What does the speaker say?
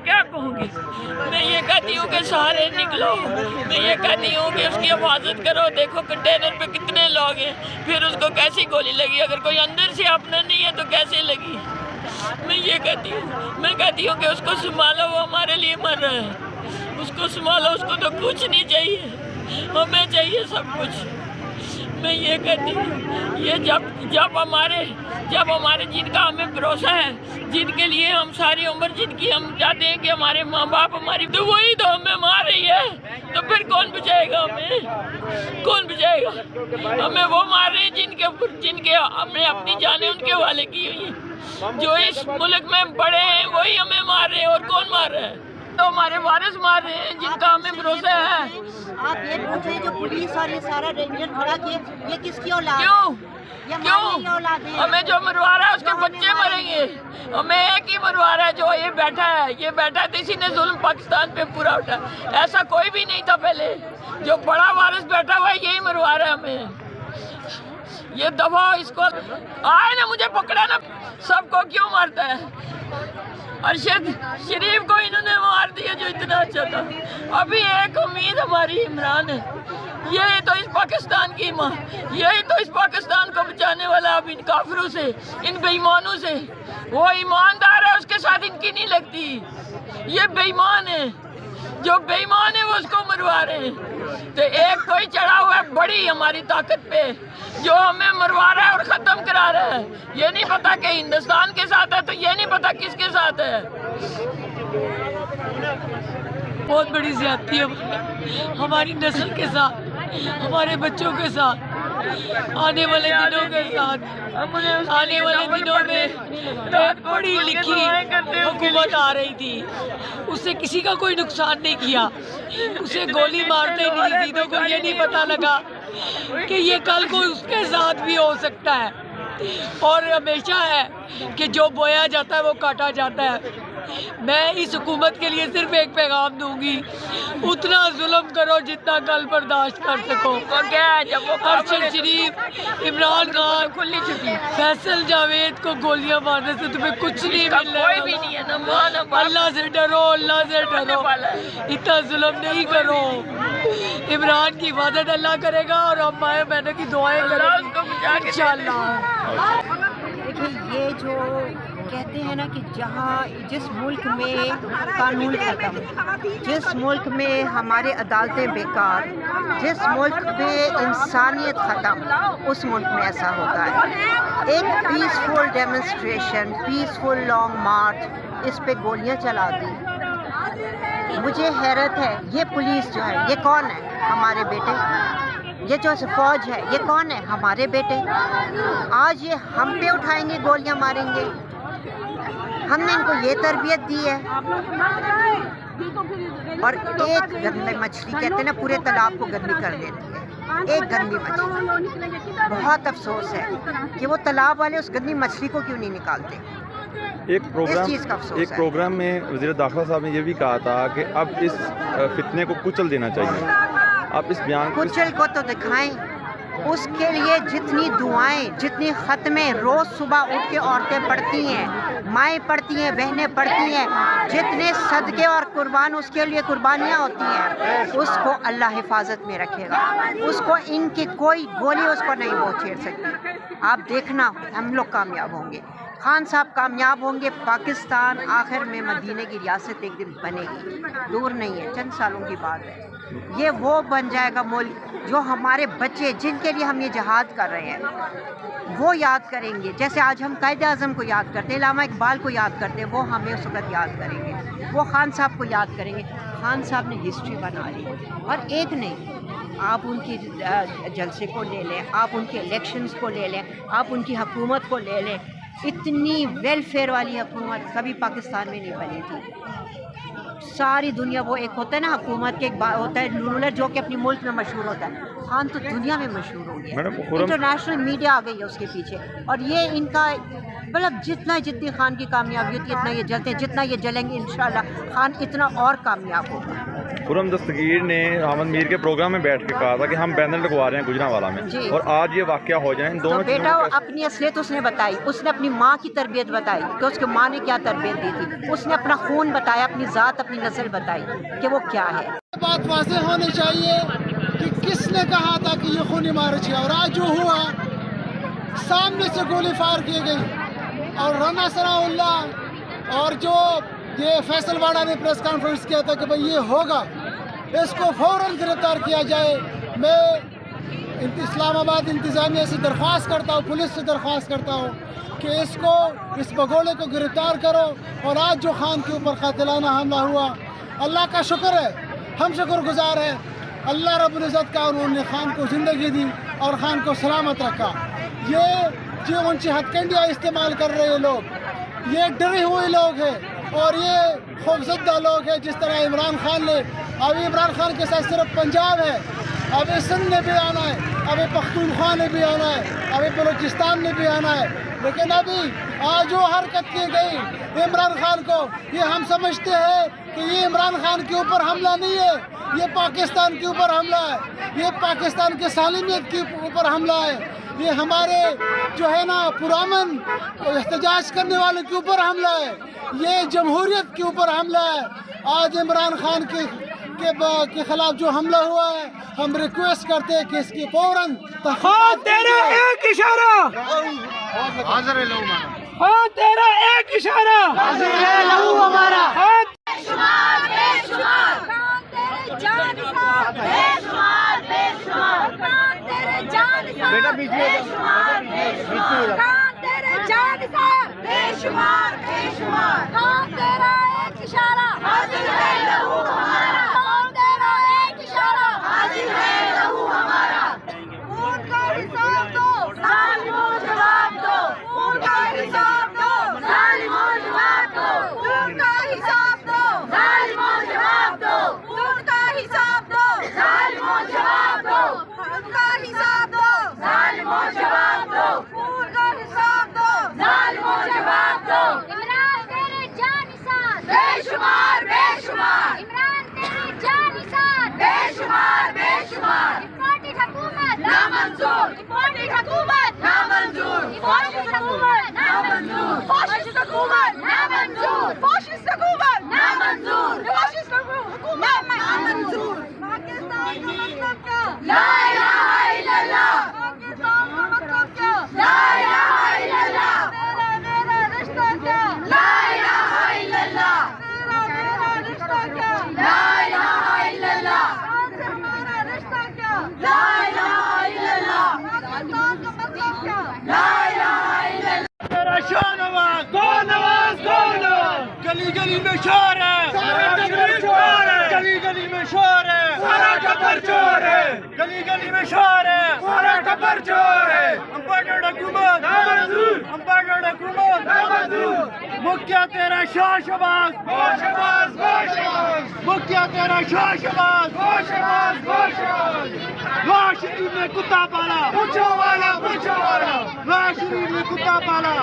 کیا کہوں گی؟ میں یہ کہتی ہوں کہ سہارے نکلو، میں یہ کہتی ہوں کہ اس کی حفاظت کرو. دیکھو کنٹینر پہ کتنے لوگ ہیں، پھر اس کو کیسی گولی لگی؟ اگر کوئی اندر سے اپنا نہیں ہے تو کیسے لگی؟ میں یہ کہتی ہوں کہ اس کو سنبھالو، وہ ہمارے لیے مر رہا ہے. اس کو سنبھالو، اس کو تو کچھ نہیں چاہیے، ہمیں چاہیے سب کچھ. میں یہ کہتی ہوں یہ جب ہمارے جن کا ہمیں بھروسہ ہے، جن کے لیے ہم ساری عمر جن کی ہم چاہتے ہیں کہ ہمارے ماں باپ ہماری، تو وہی تو ہمیں مار رہی ہے. تو پھر کون بچائے گا ہمیں؟ کون بچائے گا ہمیں؟ وہ مار رہے ہیں جن کے ہم نے اپنی جانیں ان کے حوالے کی ہوئی ہیں. جو اس ملک میں بڑے ہیں وہی ہمیں مار رہے ہیں. اور کون مار رہا ہے؟ تو ہمارے وارث مار رہے ہیں جن کا ہمیں بھروسہ ہے. آپ یہ پوچھیں جو پولیس اور یہ سارا رینجر کھڑا کیے، یہ کس کی اولاد ہے؟ کیوں ہمیں جو مروا رہا ہے اس کے بچے مریں گے؟ ہمیں ایک ہی مروا رہا ہے جو یہ بیٹھا ہے تو اسی نے ظلم پاکستان پہ پورا اٹھا. ایسا کوئی بھی نہیں تھا پہلے. جو بڑا وارث بیٹھا ہوا ہے یہی مروا رہا ہے ہمیں. یہ دفعہ اس کو آئے نا، مجھے پکڑا نا. سب کو کیوں مارتا ہے؟ ارشد شریف کو انہوں نے مار دیا جو اتنا اچھا تھا. ابھی ایک امید ہماری عمران ہے. یہی تو اس پاکستان کی ماں، یہی تو اس پاکستان کو بچانے والا. اب ان کافروں سے، ان بے ایمانوں سے. وہ ایماندار ہے، اس کے ساتھ ان کی نہیں لگتی. یہ بے ایمان ہے، جو بے ایمان ہے وہ اس کو مروا رہے ہیں. تو ایک کوئی چڑھا ہوا ہے بڑی ہماری طاقت پہ، جو ہمیں مروا رہا ہے اور ختم کرا رہا ہے. یہ نہیں پتا کہ ہندوستان کے ساتھ ہے تو یہ نہیں پتا کس کے ساتھ ہے. بہت بڑی زیادتی ہے ہماری نسل کے ساتھ، ہمارے بچوں کے ساتھ، آنے والے دنوں کے ساتھ. آنے والے دنوں میں ایک پڑھی لکھی حکومت آ رہی تھی، اس سے کسی کا کوئی نقصان نہیں کیا. اسے گولی مارتے نہیں، زیدوں کو یہ نہیں پتا لگا کہ یہ کل کو اس کے ساتھ بھی ہو سکتا ہے. اور ہمیشہ ہے کہ جو بویا جاتا ہے وہ کاٹا جاتا ہے. میں اس حکومت کے لیے صرف ایک پیغام دوں گی، اتنا ظلم کرو جتنا کل برداشت کر سکو. ارشد شریف، عمران خان، فیصل جاوید کو گولیاں مارنے سے تمہیں کچھ نہیں مل رہا. اللہ سے ڈرو، اللہ سے ڈرو، اتنا ظلم نہیں کرو. عمران کی حفاظت اللہ کرے گا اور ہم مائیں بہنوں کی دعائیں کریں گے انشاءاللہ. دیکھیں، یہ جو کہتے ہیں نا کہ جس ملک میں قانون ختم، جس ملک میں ہمارے عدالتیں بیکار، جس ملک میں انسانیت ختم، اس ملک میں ایسا ہوتا ہے. ایک peaceful demonstration, peaceful long march, اس پہ گولیاں چلا دی. مجھے حیرت ہے، یہ پولیس جو ہے یہ کون ہے؟ ہمارے بیٹے. یہ جو فوج ہے یہ کون ہے؟ ہمارے بیٹے. آج یہ ہم پہ اٹھائیں گے، گولیاں ماریں گے. ہم نے ان کو یہ تربیت دی ہے. اور ایک گندی مچھلی، کہتے ہیں نا پورے تالاب کو گندی کر دیتی ہے. ایک گندی مچھلی. بہت افسوس ہے کہ وہ تالاب والے اس گندی مچھلی کو کیوں نہیں نکالتے. ایک پروگرام میں وزیر داخلہ صاحب نے یہ بھی کہا تھا کہ اب اس فتنے کو کچل دینا چاہیے. آپ اس بیان کو کچل کو تو دکھائیں. اس کے لیے جتنی دعائیں، جتنی ختمیں روز صبح اٹھ کے عورتیں پڑھتی ہیں، مائیں پڑھتی ہیں، بہنیں پڑھتی ہیں، جتنے صدقے اور قربان اس کے لیے قربانیاں ہوتی ہیں، اس کو اللہ حفاظت میں رکھے گا. اس کو ان کی کوئی گولی اس کو نہیں وہ چھیڑ سکتی. آپ دیکھنا ہم لوگ کامیاب ہوں گے، خان صاحب کامیاب ہوں گے. پاکستان آخر میں مدینے کی ریاست ایک دن بنے گی، دور نہیں ہے، چند سالوں کی بات ہے. یہ وہ بن جائے گا ملک جو ہمارے بچے، جن کے لیے ہم یہ جہاد کر رہے ہیں، وہ یاد کریں گے. جیسے آج ہم قائد اعظم کو یاد کرتے ہیں، علامہ اقبال کو یاد کرتے ہیں، وہ ہمیں اس وقت یاد کریں گے. وہ خان صاحب کو یاد کریں گے. خان صاحب نے ہسٹری بنا لی، اور ایک نہیں. آپ ان کی جلسے کو لے لیں، آپ ان کے الیکشنز کو لے لیں، آپ ان کی حکومت کو لے لیں. اتنی ویلفیئر والی حکومت کبھی پاکستان میں نہیں بنی تھی. ساری دنیا، وہ ایک ہوتا ہے نا حکومت کے، ایک ہوتا ہے رولر جو کہ اپنی ملک میں مشہور ہوتا ہے. خان تو دنیا میں مشہور ہو گیا، انٹرنیشنل میڈیا آ گئی ہے اس کے پیچھے. اور یہ ان کا مطلب جتنی خان کی کامیابی ہوتی ہے اتنا یہ جلتے ہیں، جتنا یہ جلیں گے انشاءاللہ خان اتنا اور کامیاب ہوگا. خرم دستگیر نے احمد میر کے پروگرام میں بیٹھ کے کہا تھا کہ ہم بینر لگوا رہے ہیں گجرانوالہ میں، اور آج یہ واقعہ ہو جائیں تو بیٹا اپنی اصلیت اس نے بتائی، اس نے اپنی ماں کی تربیت بتائی کہ اس کی ماں نے کیا تربیت دی تھی، اس نے اپنا خون بتایا، اپنی ذات، اپنی نسل بتائی کہ وہ کیا ہے. بات واضح ہونی چاہیے کہ کس نے کہا تھا کہ یہ خونی مارچ ہے، اور آج جو ہوا سامنے سے گولی فائر کی گئی، اور رانا ثناء اللہ اور جو یہ فیصل واڑا نے پریس کانفرنس کیا تھا کہ بھئی یہ ہوگا، اس کو فوراً گرفتار کیا جائے. میں اسلام آباد انتظامیہ سے درخواست کرتا ہوں، پولیس سے درخواست کرتا ہوں کہ اس بگوڑے کو گرفتار کرو. اور آج جو خان کے اوپر قاتلانہ حملہ ہوا، اللہ کا شکر ہے، ہم شکر گزار ہیں اللہ رب العزت کا، انہوں نے خان کو زندگی دی اور خان کو سلامت رکھا. یہ جو اونچی ہتھ کنڈیاں استعمال کر رہے لوگ، یہ ڈرے ہوئے لوگ ہیں اور یہ خوفزدہ لوگ ہیں. جس طرح عمران خان نے، ابھی عمران خان کے ساتھ صرف پنجاب ہے، ابھی سندھ نے بھی آنا ہے، ابھی پختونخوا نے بھی آنا ہے، ابھی بلوچستان نے بھی آنا ہے. لیکن ابھی آج جو حرکت کی گئی عمران خان کو، یہ ہم سمجھتے ہیں کہ یہ عمران خان کے اوپر حملہ نہیں ہے، یہ پاکستان کے اوپر حملہ ہے، یہ پاکستان کے سالمیت کے اوپر حملہ ہے، یہ ہمارے جو ہے نا پرامن احتجاج کرنے والوں کے اوپر حملہ ہے، یہ جمہوریت کے اوپر حملہ ہے. آج عمران خان کے خلاف جو حملہ ہوا ہے، ہم ریکویسٹ کرتے ہیں کہ اس کی فوراً تحقیقات. تیرا ایک اشارہ، حاضر ہے لو مانا، ہاں تیرا ایک اشارہ، حاضر ہے لہو ہمارا. بیٹا بیچ میں گلی گلی میں شور ہے، گلی گلی میں شور ہے، سارا ٹبر چور ہے، گلی گلی میں شور ہے، سارا ٹبر چور ہے. امپارٹنٹ حکومت امپارٹنٹ حکومت مکھیا تیرا شاہ شباز، مکھیا تیرا شاہ شباز، راہ شریف میں کتا پالا، راہ شریف میں کتا پالا.